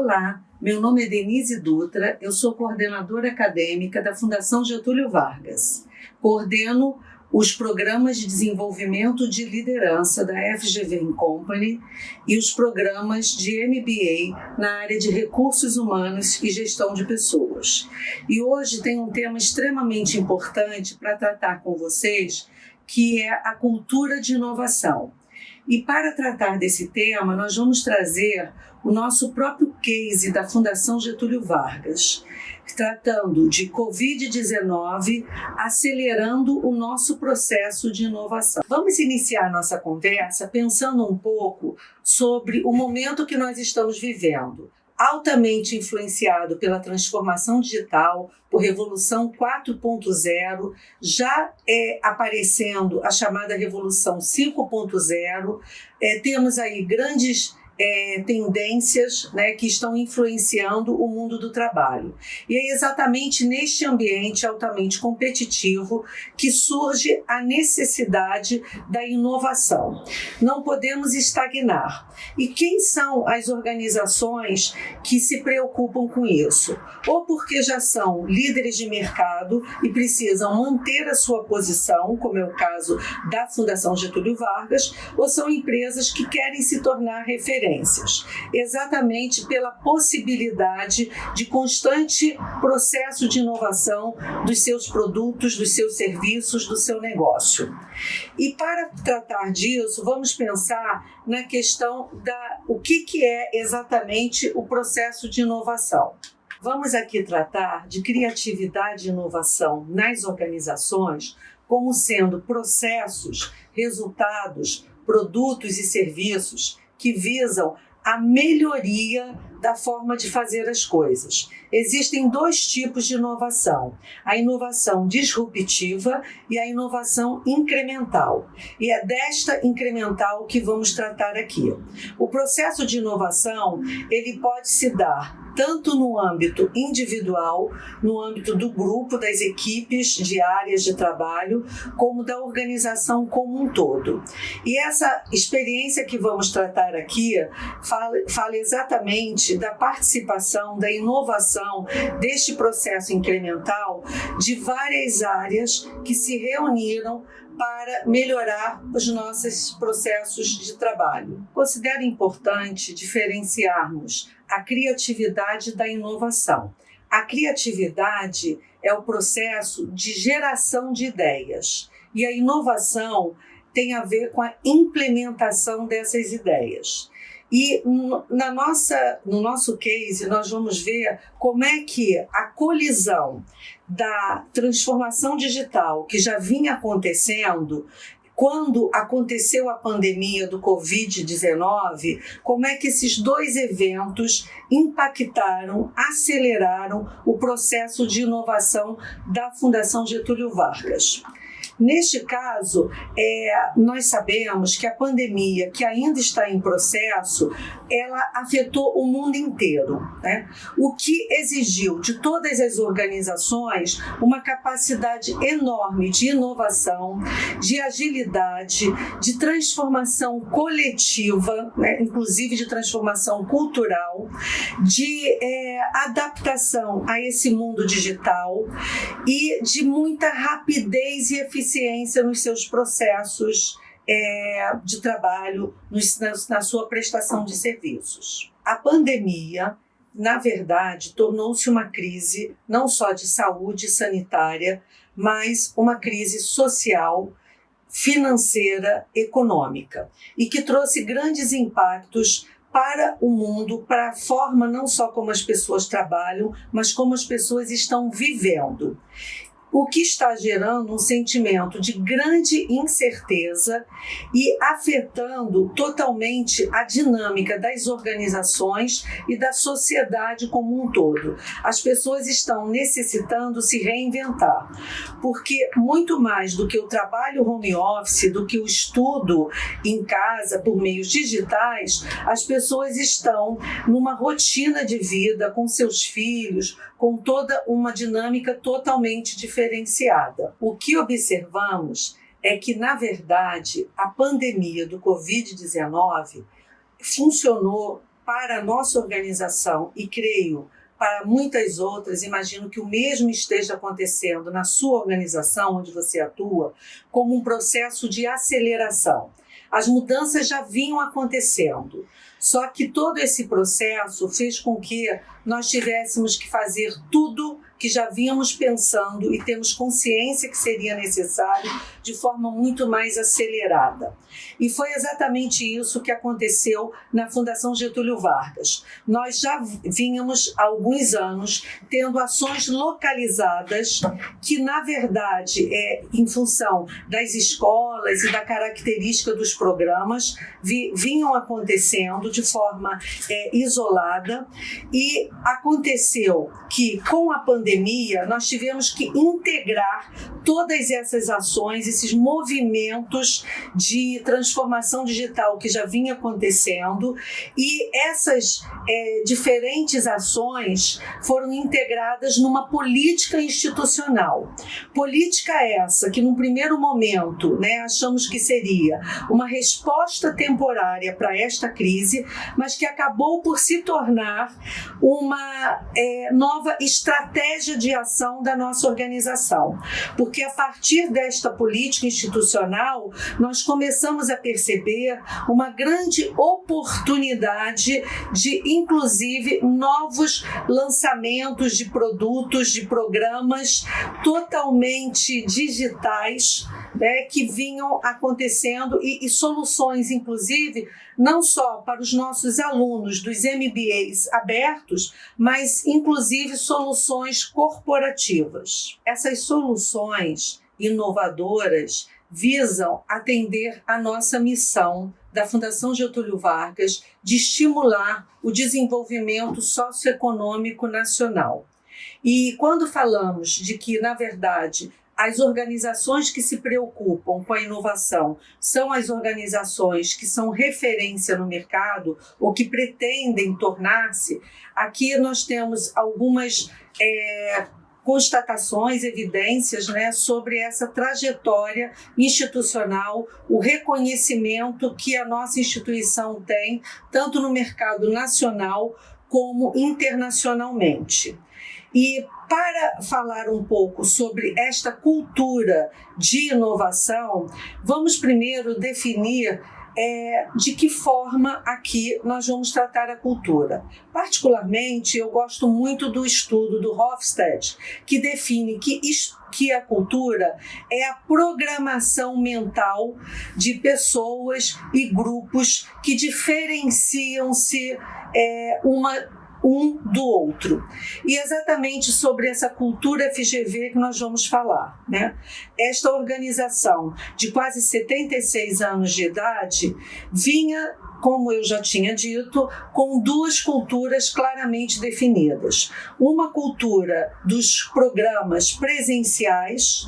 Olá, meu nome é Denise Dutra, eu sou coordenadora acadêmica da Fundação Getúlio Vargas. Coordeno os programas de desenvolvimento de liderança da FGV Company e os programas de MBA na área de recursos humanos e gestão de pessoas. E hoje tem um tema extremamente importante para tratar com vocês, que é a cultura de inovação. E para tratar desse tema, nós vamos trazer o nosso próprio case da Fundação Getúlio Vargas, tratando de Covid-19, acelerando o nosso processo de inovação. Vamos iniciar nossa conversa pensando um pouco sobre o momento que nós estamos vivendo, altamente influenciado pela transformação digital, por Revolução 4.0, já aparecendo a chamada Revolução 5.0, temos aí grandes tendências, né, que estão influenciando o mundo do trabalho. E é exatamente neste ambiente altamente competitivo que surge a necessidade da inovação. Não podemos estagnar. E quem são as organizações que se preocupam com isso? Ou porque já são líderes de mercado e precisam manter a sua posição, como é o caso da Fundação Getúlio Vargas, ou são empresas que querem se tornar referências, exatamente pela possibilidade de constante processo de inovação dos seus produtos, dos seus serviços, do seu negócio. E para tratar disso, vamos pensar na questão o que é exatamente o processo de inovação. Vamos aqui tratar de criatividade e inovação nas organizações como sendo processos, resultados, produtos e serviços que visam a melhoria da forma de fazer as coisas. Existem dois tipos de inovação: a inovação disruptiva e a inovação incremental. E é desta incremental que vamos tratar aqui. O processo de inovação, ele pode se dar tanto no âmbito individual, no âmbito do grupo, das equipes de áreas de trabalho, como da organização como um todo. E essa experiência que vamos tratar aqui fala exatamente da participação, da inovação deste processo incremental de várias áreas que se reuniram para melhorar os nossos processos de trabalho. Considero importante diferenciarmos a criatividade da inovação. A criatividade é o processo de geração de ideias e a inovação tem a ver com a implementação dessas ideias. E no nosso case, nós vamos ver como é que a colisão da transformação digital que já vinha acontecendo, quando aconteceu a pandemia do Covid-19, como é que esses dois eventos impactaram, aceleraram o processo de inovação da Fundação Getúlio Vargas. Neste caso, nós sabemos que a pandemia, que ainda está em processo, ela afetou o mundo inteiro, né? O que exigiu de todas as organizações uma capacidade enorme de inovação, de agilidade, de transformação coletiva, né? Inclusive de transformação cultural, de adaptação a esse mundo digital e de muita rapidez e eficiência nos seus processos de trabalho, na sua prestação de serviços. A pandemia, na verdade, tornou-se uma crise não só de saúde sanitária, mas uma crise social, financeira, econômica, e que trouxe grandes impactos para o mundo, para a forma não só como as pessoas trabalham, mas como as pessoas estão vivendo. O que está gerando um sentimento de grande incerteza e afetando totalmente a dinâmica das organizações e da sociedade como um todo. As pessoas estão necessitando se reinventar, porque muito mais do que o trabalho home office, do que o estudo em casa por meios digitais, as pessoas estão numa rotina de vida com seus filhos, com toda uma dinâmica totalmente diferenciada. O que observamos é que, na verdade, a pandemia do Covid-19 funcionou para a nossa organização, e creio para muitas outras, imagino que o mesmo esteja acontecendo na sua organização, onde você atua, como um processo de aceleração. As mudanças já vinham acontecendo, só que todo esse processo fez com que nós tivéssemos que fazer tudo que já vínhamos pensando e temos consciência que seria necessário de forma muito mais acelerada. E foi exatamente isso que aconteceu na Fundação Getúlio Vargas. Nós já vínhamos há alguns anos tendo ações localizadas que, na verdade, em função das escolas e da característica dos programas, vinham acontecendo de forma isolada, e aconteceu que, com a pandemia, nós tivemos que integrar todas essas ações, esses movimentos de transformação digital que já vinha acontecendo, e essas diferentes ações foram integradas numa política institucional. Política essa que, num primeiro momento, achamos que seria uma resposta temporária para esta crise, mas que acabou por se tornar uma nova estratégia de ação da nossa organização, porque a partir desta política institucional nós começamos a perceber uma grande oportunidade de, inclusive, novos lançamentos de produtos, de programas totalmente digitais, que vinham acontecendo, e soluções, inclusive, não só para os nossos alunos dos MBAs abertos, mas, inclusive, soluções corporativas. Essas soluções inovadoras visam atender a nossa missão da Fundação Getúlio Vargas de estimular o desenvolvimento socioeconômico nacional. E quando falamos de que, na verdade, as organizações que se preocupam com a inovação são as organizações que são referência no mercado ou que pretendem tornar-se, aqui nós temos algumas constatações, evidências, sobre essa trajetória institucional, o reconhecimento que a nossa instituição tem, tanto no mercado nacional como internacionalmente. E para falar um pouco sobre esta cultura de inovação, vamos primeiro definir de que forma aqui nós vamos tratar a cultura. Particularmente, eu gosto muito do estudo do Hofstede, que define que a cultura é a programação mental de pessoas e grupos que diferenciam-se um do outro. E exatamente sobre essa cultura FGV que nós vamos falar, Esta organização de quase 76 anos de idade vinha, como eu já tinha dito, com duas culturas claramente definidas. Uma cultura dos programas presenciais,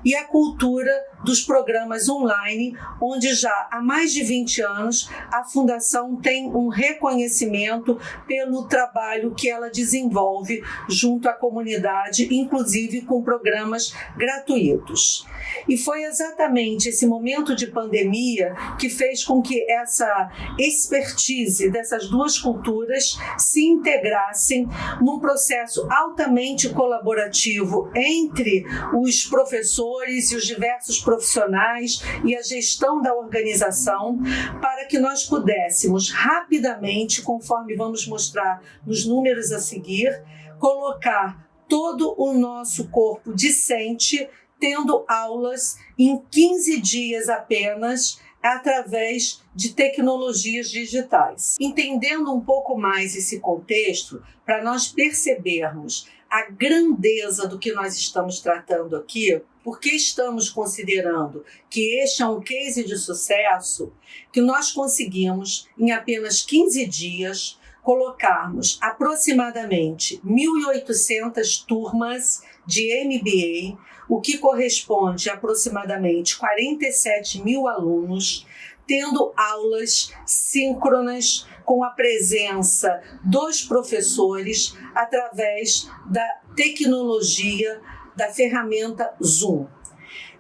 e a cultura dos programas online, onde já há mais de 20 anos a Fundação tem um reconhecimento pelo trabalho que ela desenvolve junto à comunidade, inclusive com programas gratuitos. E foi exatamente esse momento de pandemia que fez com que essa expertise dessas duas culturas se integrassem num processo altamente colaborativo entre os professores e os diversos profissionais e a gestão da organização, para que nós pudéssemos rapidamente, conforme vamos mostrar nos números a seguir, colocar todo o nosso corpo discente tendo aulas em 15 dias apenas, através de tecnologias digitais. Entendendo um pouco mais esse contexto, para nós percebermos a grandeza do que nós estamos tratando aqui, porque estamos considerando que este é um case de sucesso, que nós conseguimos, em apenas 15 dias, colocarmos aproximadamente 1.800 turmas de MBA, o que corresponde a aproximadamente 47 mil alunos, tendo aulas síncronas com a presença dos professores através da tecnologia da ferramenta Zoom.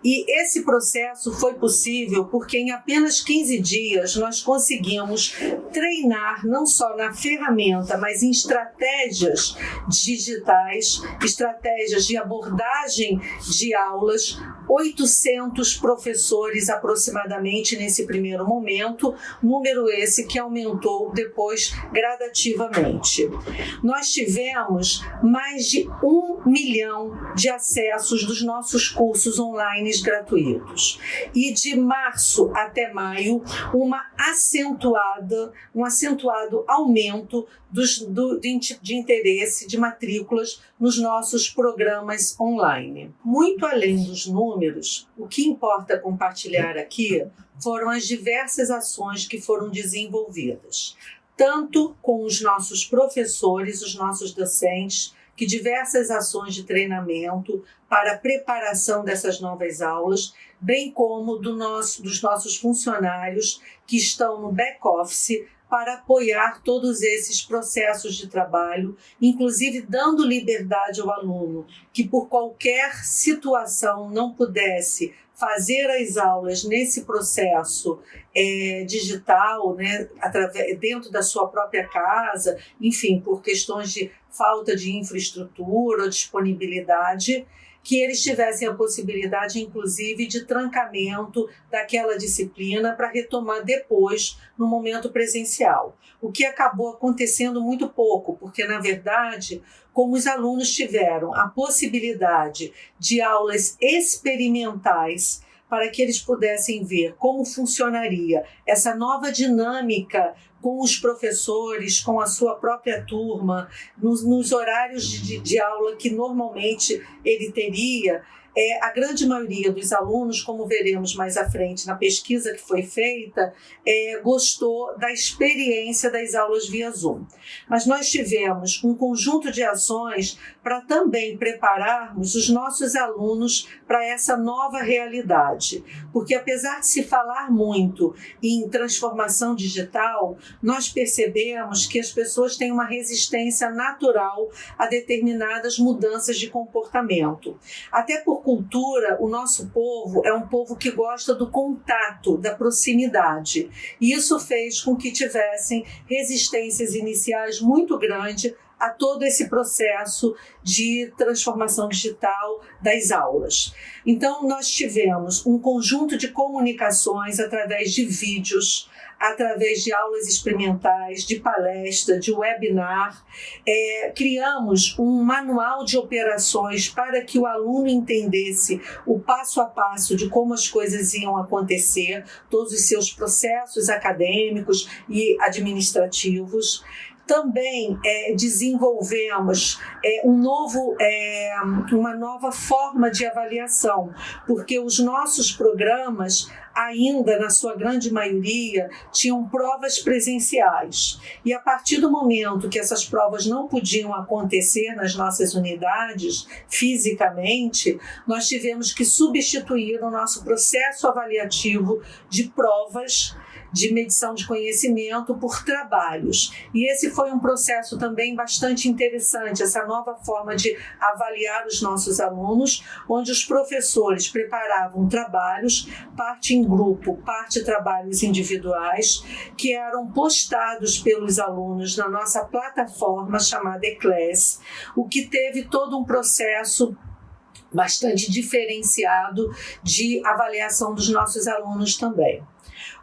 E esse processo foi possível porque em apenas 15 dias nós conseguimos treinar não só na ferramenta, mas em estratégias digitais, estratégias de abordagem de aulas, 800 professores aproximadamente nesse primeiro momento, número esse que aumentou depois gradativamente. Nós tivemos mais de 1 milhão de acessos dos nossos cursos online gratuitos. E de março até maio, um acentuado aumento de interesse de matrículas nos nossos programas online. Muito além dos números, o que importa compartilhar aqui foram as diversas ações que foram desenvolvidas, tanto com os nossos professores, os nossos docentes, que diversas ações de treinamento para a preparação dessas novas aulas, bem como dos nossos funcionários que estão no back-office para apoiar todos esses processos de trabalho, inclusive dando liberdade ao aluno que por qualquer situação não pudesse fazer as aulas nesse processo digital, né, dentro da sua própria casa, enfim, por questões de falta de infraestrutura ou disponibilidade, que eles tivessem a possibilidade, inclusive, de trancamento daquela disciplina para retomar depois, no momento presencial. O que acabou acontecendo muito pouco, porque, na verdade, como os alunos tiveram a possibilidade de aulas experimentais para que eles pudessem ver como funcionaria essa nova dinâmica com os professores, com a sua própria turma, nos horários de aula que normalmente ele teria, a grande maioria dos alunos, como veremos mais à frente na pesquisa que foi feita, gostou da experiência das aulas via Zoom. Mas nós tivemos um conjunto de ações para também prepararmos os nossos alunos para essa nova realidade. Porque apesar de se falar muito em transformação digital, nós percebemos que as pessoas têm uma resistência natural a determinadas mudanças de comportamento. Até por cultura, o nosso povo é um povo que gosta do contato, da proximidade. E isso fez com que tivessem resistências iniciais muito grandes a todo esse processo de transformação digital das aulas. Então, nós tivemos um conjunto de comunicações através de vídeos, através de aulas experimentais, de palestra, de webinar. Criamos um manual de operações para que o aluno entendesse o passo a passo de como as coisas iam acontecer, todos os seus processos acadêmicos e administrativos. Também desenvolvemos uma nova forma de avaliação, porque os nossos programas, ainda na sua grande maioria, tinham provas presenciais. E a partir do momento que essas provas não podiam acontecer nas nossas unidades, fisicamente, nós tivemos que substituir o nosso processo avaliativo de provas de medição de conhecimento por trabalhos. E esse foi um processo também bastante interessante, essa nova forma de avaliar os nossos alunos, onde os professores preparavam trabalhos, parte em grupo, parte trabalhos individuais, que eram postados pelos alunos na nossa plataforma chamada eClass, o que teve todo um processo bastante diferenciado de avaliação dos nossos alunos também.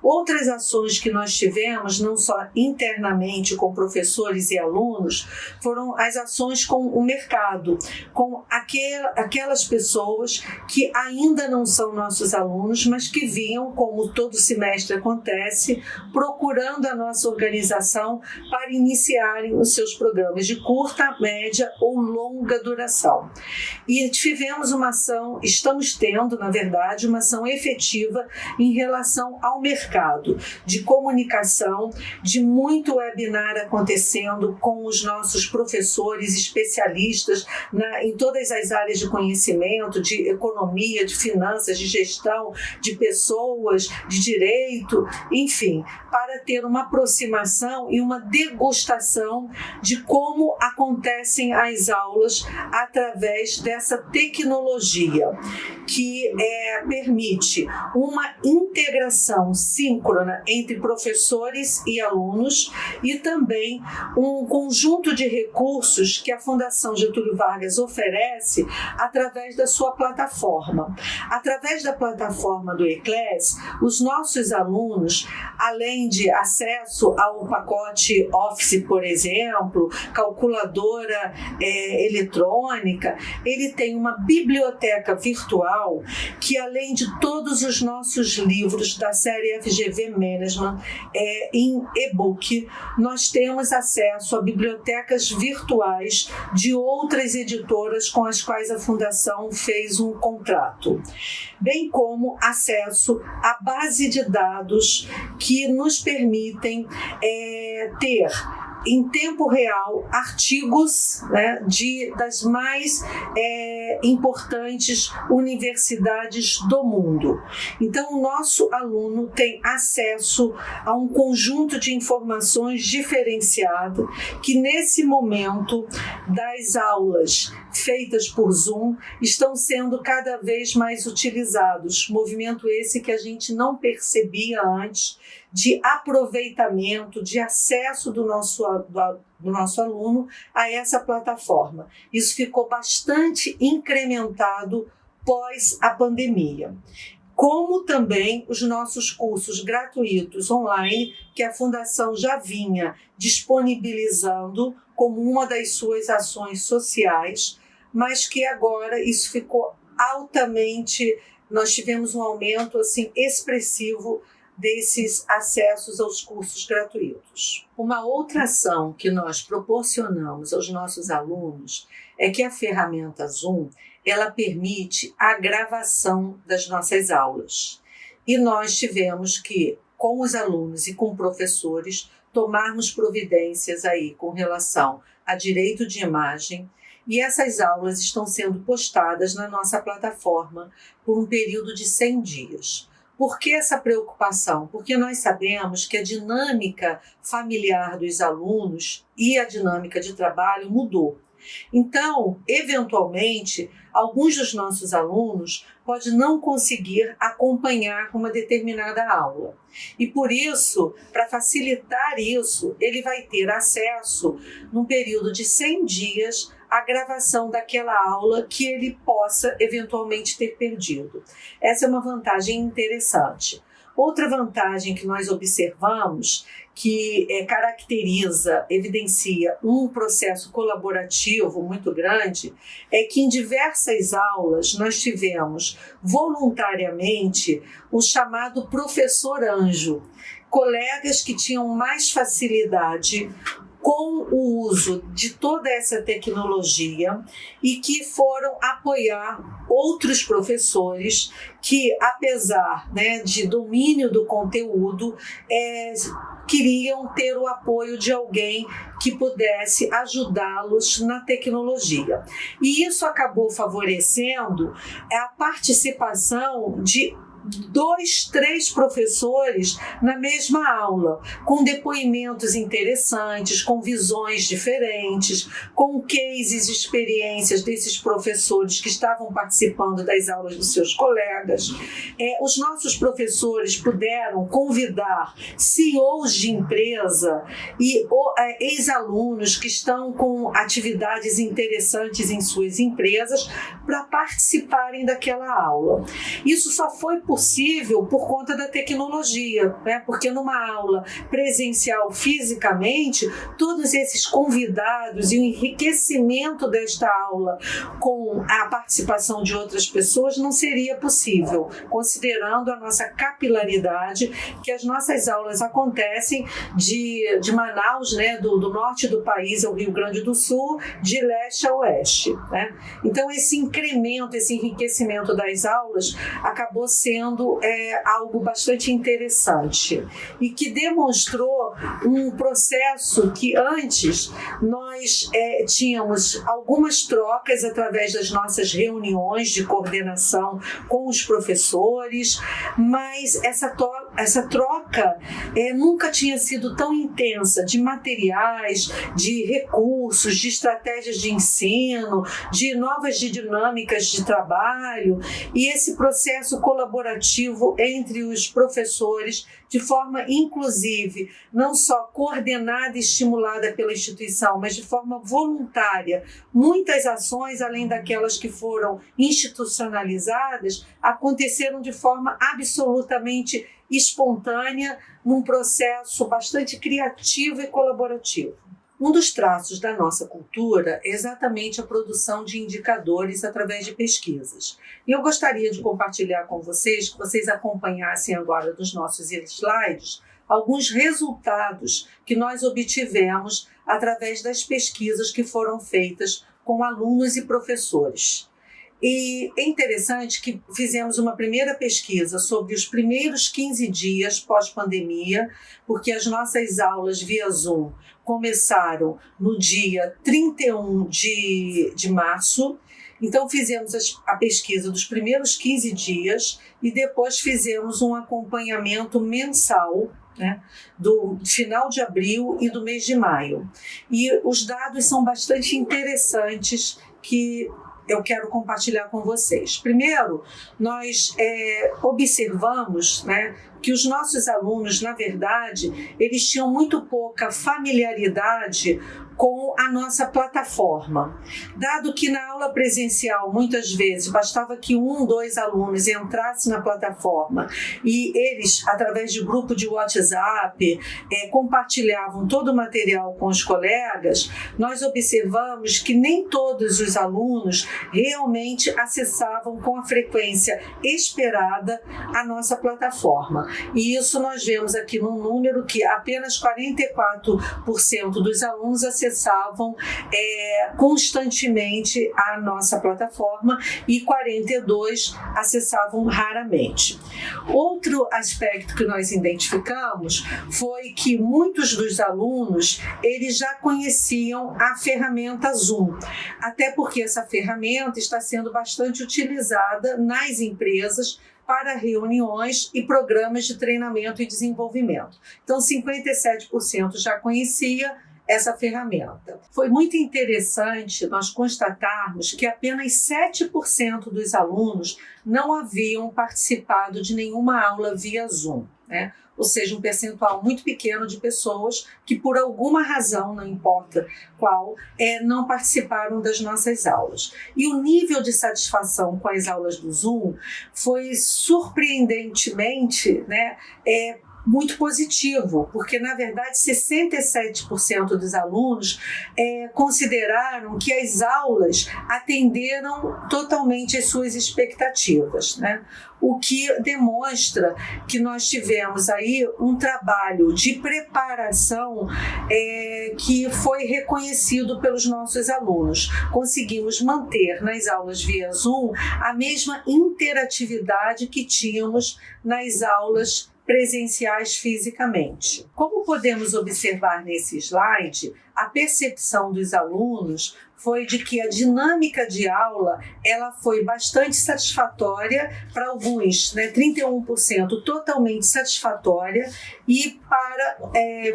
Outras ações que nós tivemos, não só internamente com professores e alunos, foram as ações com o mercado, com aquelas pessoas que ainda não são nossos alunos, mas que vinham, como todo semestre acontece, procurando a nossa organização para iniciarem os seus programas de curta, média ou longa duração. E tivemos uma ação, estamos tendo, na verdade, uma ação efetiva em relação ao ao mercado de comunicação, de muito webinar acontecendo com os nossos professores especialistas em todas as áreas de conhecimento, de economia, de finanças, de gestão, de pessoas, de direito, enfim, para ter uma aproximação e uma degustação de como acontecem as aulas através dessa tecnologia que permite uma integração síncrona entre professores e alunos e também um conjunto de recursos que a Fundação Getúlio Vargas oferece através da sua plataforma. Através da plataforma do Eclass, os nossos alunos, além de acesso ao pacote Office, por exemplo, calculadora eletrônica, ele tem uma biblioteca virtual que, além de todos os nossos livros da série FGV Management em e-book, nós temos acesso a bibliotecas virtuais de outras editoras com as quais a Fundação fez um contrato, bem como acesso à base de dados que nos permitem ter em tempo real artigos, né, das mais importantes universidades do mundo. Então, o nosso aluno tem acesso a um conjunto de informações diferenciado que, nesse momento das aulas feitas por Zoom, estão sendo cada vez mais utilizados. Movimento esse que a gente não percebia antes, de aproveitamento, de acesso do nosso aluno a essa plataforma. Isso ficou bastante incrementado pós a pandemia. Como também os nossos cursos gratuitos online, que a Fundação já vinha disponibilizando como uma das suas ações sociais, mas que agora isso ficou altamente, nós tivemos um aumento assim expressivo desses acessos aos cursos gratuitos. Uma outra ação que nós proporcionamos aos nossos alunos é que a ferramenta Zoom, ela permite a gravação das nossas aulas. E nós tivemos que, com os alunos e com professores, tomarmos providências aí com relação a direito de imagem, e essas aulas estão sendo postadas na nossa plataforma por um período de 100 dias. Por que essa preocupação? Porque nós sabemos que a dinâmica familiar dos alunos e a dinâmica de trabalho mudou. Então, eventualmente, alguns dos nossos alunos podem não conseguir acompanhar uma determinada aula. E por isso, para facilitar isso, ele vai ter acesso, num período de 100 dias, à gravação daquela aula que ele possa eventualmente ter perdido. Essa é uma vantagem interessante. Outra vantagem que nós observamos, que caracteriza, evidencia um processo colaborativo muito grande, é que em diversas aulas nós tivemos voluntariamente o chamado professor anjo, colegas que tinham mais facilidade com o uso de toda essa tecnologia e que foram apoiar outros professores que, apesar, né, de domínio do conteúdo, queriam ter o apoio de alguém que pudesse ajudá-los na tecnologia. E isso acabou favorecendo a participação de 2, 3 professores na mesma aula, com depoimentos interessantes, com visões diferentes, com cases e experiências desses professores que estavam participando das aulas dos seus colegas. Os nossos professores puderam convidar CEOs de empresa e ex-alunos que estão com atividades interessantes em suas empresas para participarem daquela aula. Isso só foi possível por conta da tecnologia, né? Porque numa aula presencial fisicamente, todos esses convidados e o enriquecimento desta aula com a participação de outras pessoas não seria possível, considerando a nossa capilaridade, que as nossas aulas acontecem de Manaus, né, do norte do país ao Rio Grande do Sul, de leste a oeste, né? Então esse incremento, esse enriquecimento das aulas acabou sendo sendo algo bastante interessante e que demonstrou um processo que antes nós tínhamos algumas trocas através das nossas reuniões de coordenação com os professores, mas essa troca nunca tinha sido tão intensa de materiais, de recursos, de estratégias de ensino, de novas dinâmicas de trabalho, e esse processo colaborativo entre os professores, de forma inclusive, não só coordenada e estimulada pela instituição, mas de forma voluntária. Muitas ações, além daquelas que foram institucionalizadas, aconteceram de forma absolutamente espontânea, num processo bastante criativo e colaborativo. Um dos traços da nossa cultura é exatamente a produção de indicadores através de pesquisas. E eu gostaria de compartilhar com vocês, que vocês acompanhassem agora dos nossos slides, alguns resultados que nós obtivemos através das pesquisas que foram feitas com alunos e professores. E é interessante que fizemos uma primeira pesquisa sobre os primeiros 15 dias pós-pandemia, porque as nossas aulas via Zoom começaram no dia 31 de março. Então fizemos a pesquisa dos primeiros 15 dias e depois fizemos um acompanhamento mensal, né, do final de abril e do mês de maio. E os dados são bastante interessantes que eu quero compartilhar com vocês. Primeiro, nós observamos, né, que os nossos alunos, na verdade, eles tinham muito pouca familiaridade com a nossa plataforma. Dado que na aula presencial, muitas vezes, bastava que 1, 2 alunos entrassem na plataforma e eles, através de grupo de WhatsApp, compartilhavam todo o material com os colegas, nós observamos que nem todos os alunos realmente acessavam com a frequência esperada a nossa plataforma. E isso nós vemos aqui no número que apenas 44% dos alunos acessavam constantemente a nossa plataforma e 42% acessavam raramente. Outro aspecto que nós identificamos foi que muitos dos alunos eles já conheciam a ferramenta Zoom, até porque essa ferramenta está sendo bastante utilizada nas empresas para reuniões e programas de treinamento e desenvolvimento. Então, 57% já conhecia essa ferramenta. Foi muito interessante nós constatarmos que apenas 7% dos alunos não haviam participado de nenhuma aula via Zoom, né? Ou seja, um percentual muito pequeno de pessoas que, por alguma razão, não importa qual, não participaram das nossas aulas. E o nível de satisfação com as aulas do Zoom foi surpreendentemente, né, muito positivo, porque, na verdade, 67% dos alunos consideraram que as aulas atenderam totalmente às suas expectativas, né? O que demonstra que nós tivemos aí um trabalho de preparação que foi reconhecido pelos nossos alunos. Conseguimos manter nas aulas via Zoom a mesma interatividade que tínhamos nas aulas presenciais fisicamente. Como podemos observar nesse slide, a percepção dos alunos foi de que a dinâmica de aula ela foi bastante satisfatória para alguns, né, 31% totalmente satisfatória, e para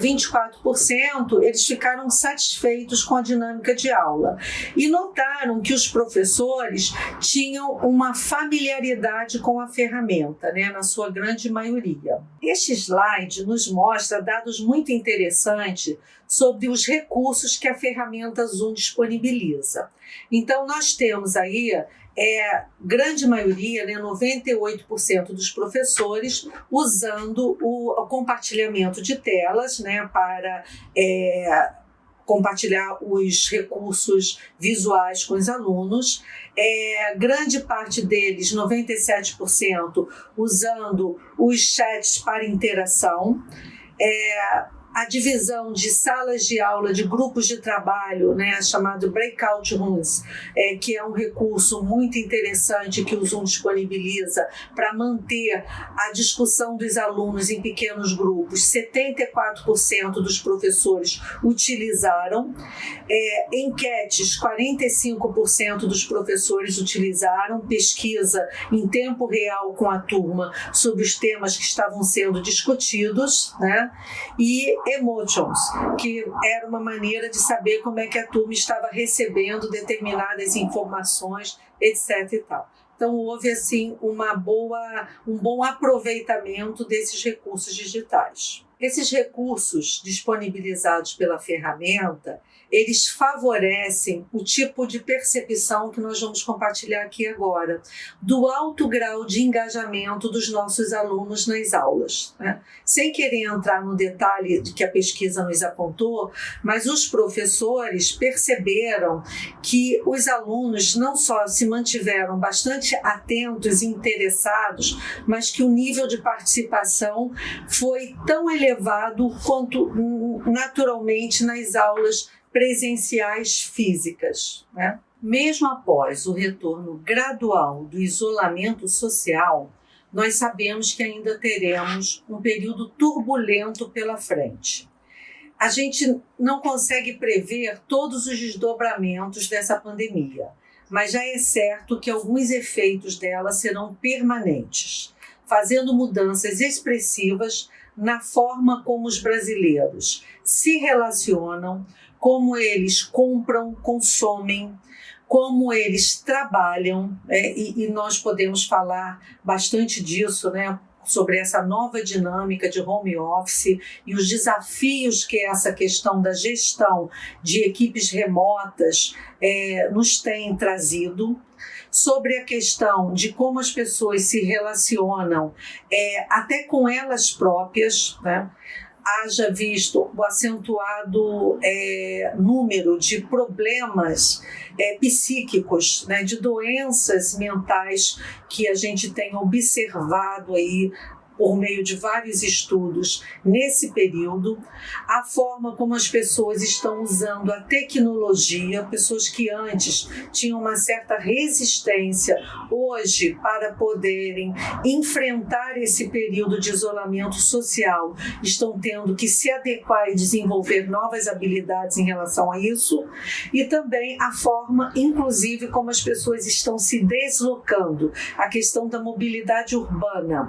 24% eles ficaram satisfeitos com a dinâmica de aula e notaram que os professores tinham uma familiaridade com a ferramenta, né, na sua grande maioria. Este slide nos mostra dados muito interessantes sobre os recursos que a ferramenta Zoom disponibiliza. Então, nós temos aí grande maioria, né, 98% dos professores usando o compartilhamento de telas, né, para compartilhar os recursos visuais com os alunos. Grande parte deles, 97%, usando os chats para interação. a divisão de salas de aula, de grupos de trabalho, né, chamado breakout rooms, que é um recurso muito interessante que o Zoom disponibiliza para manter a discussão dos alunos em pequenos grupos. 74% dos professores utilizaram. Enquetes, 45% dos professores utilizaram. Pesquisa em tempo real com a turma sobre os temas que estavam sendo discutidos, né? E emotions, que era uma maneira de saber como é que a turma estava recebendo determinadas informações, etc. e tal. Então, houve assim, um bom aproveitamento desses recursos digitais. Esses recursos disponibilizados pela ferramenta, eles favorecem o tipo de percepção que nós vamos compartilhar aqui agora, do alto grau de engajamento dos nossos alunos nas aulas, né? Sem querer entrar no detalhe de que a pesquisa nos apontou, mas os professores perceberam que os alunos não só se mantiveram bastante atentos e interessados, mas que o nível de participação foi tão elevado quanto naturalmente nas aulas presenciais físicas, né? Mesmo após o retorno gradual do isolamento social, nós sabemos que ainda teremos um período turbulento pela frente. A gente não consegue prever todos os desdobramentos dessa pandemia, mas já é certo que alguns efeitos dela serão permanentes, fazendo mudanças expressivas na forma como os brasileiros se relacionam, como eles compram, consomem, como eles trabalham, e nós podemos falar bastante disso, né, sobre essa nova dinâmica de home office e os desafios que essa questão da gestão de equipes remotas nos tem trazido, sobre a questão de como as pessoas se relacionam até com elas próprias, né? Haja visto o acentuado número de problemas psíquicos, né, de doenças mentais que a gente tem observado aí por meio de vários estudos nesse período, a forma como as pessoas estão usando a tecnologia, pessoas que antes tinham uma certa resistência, hoje, para poderem enfrentar esse período de isolamento social, estão tendo que se adequar e desenvolver novas habilidades em relação a isso, e também a forma, inclusive, como as pessoas estão se deslocando, a questão da mobilidade urbana.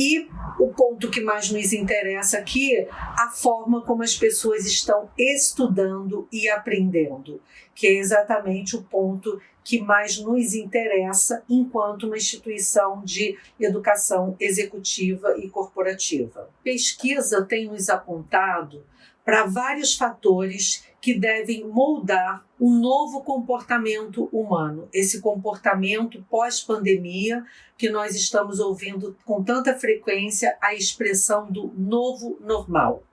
E o ponto que mais nos interessa aqui, a forma como as pessoas estão estudando e aprendendo, que é exatamente o ponto que mais nos interessa enquanto uma instituição de educação executiva e corporativa. Pesquisa tem nos apontado para vários fatores que devem moldar um novo comportamento humano, esse comportamento pós-pandemia que nós estamos ouvindo com tanta frequência a expressão do novo normal.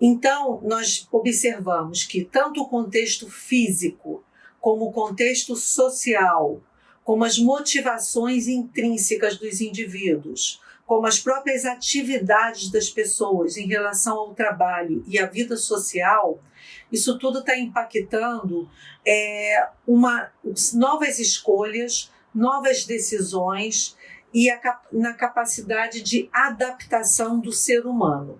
Então, nós observamos que tanto o contexto físico, como o contexto social, como as motivações intrínsecas dos indivíduos, como as próprias atividades das pessoas em relação ao trabalho e à vida social, isso tudo está impactando novas escolhas, novas decisões e na capacidade de adaptação do ser humano.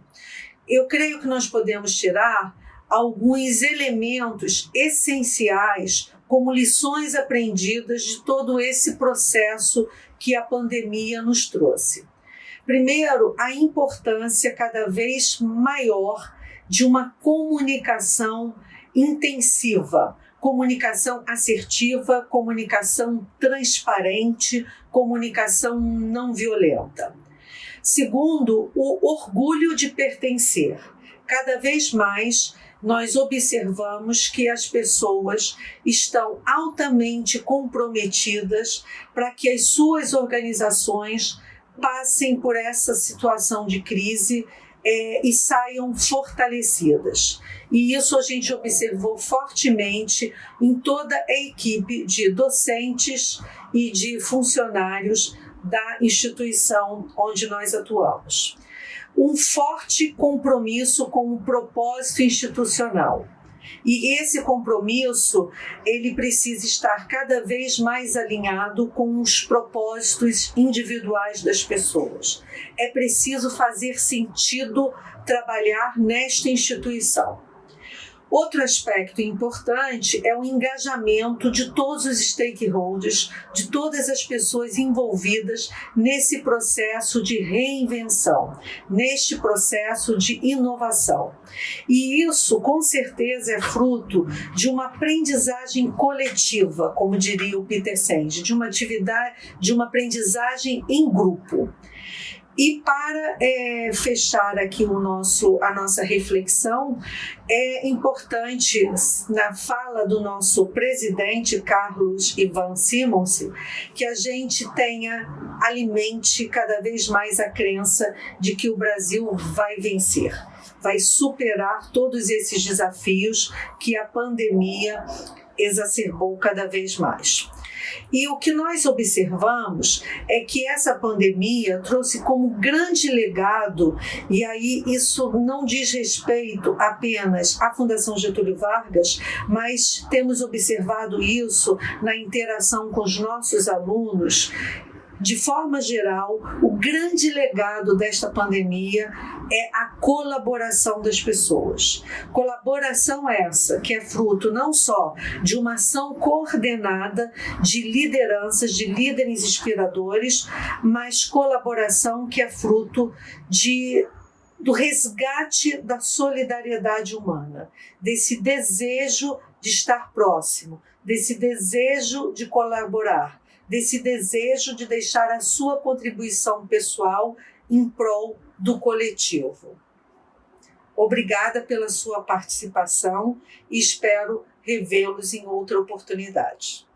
Eu creio que nós podemos tirar alguns elementos essenciais como lições aprendidas de todo esse processo que a pandemia nos trouxe. Primeiro, a importância cada vez maior de uma comunicação intensiva, comunicação assertiva, comunicação transparente, comunicação não violenta. Segundo, o orgulho de pertencer. Cada vez mais nós observamos que as pessoas estão altamente comprometidas para que as suas organizações passem por essa situação de crise e saiam fortalecidas. E isso a gente observou fortemente em toda a equipe de docentes e de funcionários da instituição onde nós atuamos. um forte compromisso com o propósito institucional. E esse compromisso, ele precisa estar cada vez mais alinhado com os propósitos individuais das pessoas. É preciso fazer sentido trabalhar nesta instituição. Outro aspecto importante é o engajamento de todos os stakeholders, de todas as pessoas envolvidas nesse processo de reinvenção, neste processo de inovação. E isso, com certeza, é fruto de uma aprendizagem coletiva, como diria o Peter Senge, de uma aprendizagem em grupo. E para fechar aqui a nossa reflexão, é importante, na fala do nosso presidente, Carlos Ivan Simonsen, que a gente alimente cada vez mais a crença de que o Brasil vai vencer, vai superar todos esses desafios que a pandemia exacerbou cada vez mais. E o que nós observamos é que essa pandemia trouxe como grande legado, e aí isso não diz respeito apenas à Fundação Getúlio Vargas, mas temos observado isso na interação com os nossos alunos. De forma geral, o grande legado desta pandemia é a colaboração das pessoas. Colaboração essa que é fruto não só de uma ação coordenada de lideranças, de líderes inspiradores, mas colaboração que é fruto do resgate da solidariedade humana, desse desejo de estar próximo, desse desejo de colaborar, desse desejo de deixar a sua contribuição pessoal em prol do coletivo. Obrigada pela sua participação e espero revê-los em outra oportunidade.